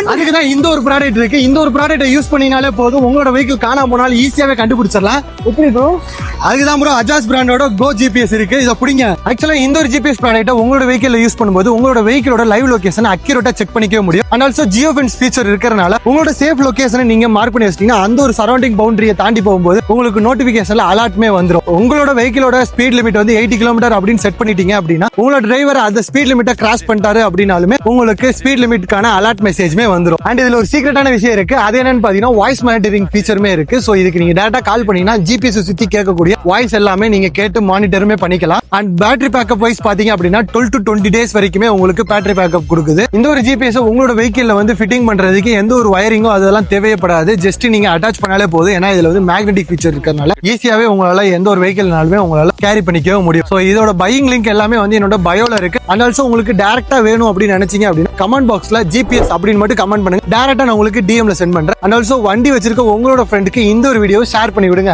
அதுக்குதான் இந்த ஒரு ப்ராடக்ட் இருக்கு. இந்த ஒரு ப்ராடக்ட்டை யூஸ் பண்ணினாலே போதும், உங்களோட வெஹிக்கிள் காணாம போனாலும் ஈஸியாவே கண்டுபிடிச்சிடலாம். எப்படி ப்ரோ? அதுக்குதான் ப்ரோ அஜாஸ் பிராண்டோட கோ ஜிபிஎஸ் இருக்கு. இதை பிடிங்க. ஆக்சுவலா இந்த ஒரு ஜிபிஎஸ் ப்ராடக்ட்டை உங்களோட வெஹிக்கிள் யூஸ் பண்ணும்போது உங்களோட வெஹிக்கிளோட லைவ் லொகேஷன் அக்யூரேட்டா செக் பண்ணிக்க முடியும். And also Jio fence feature இருக்கிறனால உங்களோட சேஃப் லொகேஷனை நீங்க மார்க் பண்ணி வச்சிட்டீங்கன்னா அந்த ஒரு சரௌண்டிங் பவுண்டரியை தாண்டி போகும்போது உங்களுக்கு நோட்டிபிகேஷன்ல அலர்ட்மே வந்துடும். உங்களோட வெஹிக்கிளோட ஸ்பீட் லிமிட் வந்து 80 கிலோமீட்டர் அப்படின்னு செட் பண்ணிட்டீங்க அப்படின்னா உங்களோட டிரைவர் அந்த ஸ்பீட் லிமிட்டை கிராஸ் பண்ணிட்டாரு அப்படின்னாலுமே உங்களுக்கு ஸ்பீட் லிமிட்கான அலர்ட் மெசேஜ்மே வந்துடும். அண்ட் இதுல ஒரு சீக்ரெட்டான விஷயம் இருக்கு. அது என்னன்னு பாத்தீங்கன்னா வாய்ஸ் மானிட்டரிங் ஃபீச்சருமே இருக்கு. சோ இதுக்கு நீங்க டேரக்டா கால் பண்ணீங்கன்னா ஜிபிஎஸ் சுத்தி கேட்கக்கூடிய வாய்ஸ் எல்லாமே நீங்க கேட்டு மானிட்டருமே பண்ணிக்கலாம். அண்ட் பேட்டரி பேக்கப் வைஸ் பாத்தீங்க அப்படின்னா 12 to 20 days வரைக்குமே உங்களுக்கு பேட்டரி பேக்கப் கொடுக்குது. இந்த ஒரு ஜிபிஎஸ் உங்களோட வெஹிக்கிள்ல வந்து ஃபிட்டிங் பண்றதுக்கு எந்த ஒரு வயரிங்கோ அதெல்லாம் தேவைப்படாது. ஜஸ்ட் நீங்க அட்டாச் பண்ணாலே போதும். ஏன்னா இதுல வந்து மேக்னெட்டிக் ஃபீச்சர் இருக்கிறதுனால ஈஸியாவே உங்களால எந்த ஒரு வெஹிக்கிள்னாலுமே உங்களால கேரி பண்ணிக்கவே முடியும். சோ இதோட பையிங் லிங்க் எல்லாமே வந்து என்னோட பயோல இருக்கு. அண்ட் ஆல்சோ உங்களுக்கு டேரக்டா வேணும் அப்படின்னு நினைச்சீங்க அப்படின்னா கமெண்ட் பாக்ஸ்ல ஜிபிஎஸ் அப்படின்னு மட்டும் கமெண்ட் பண்ணுங்க. டேரக்டா நான் உங்களுக்கு டிஎம்ல சென்ட் பண்றேன். அண்ட் ஆல்சோ வண்டி வச்சிருக்க உங்களோட ஃப்ரெண்டுக்கு இந்த ஒரு வீடியோ ஷேர் பண்ணி விடுங்க.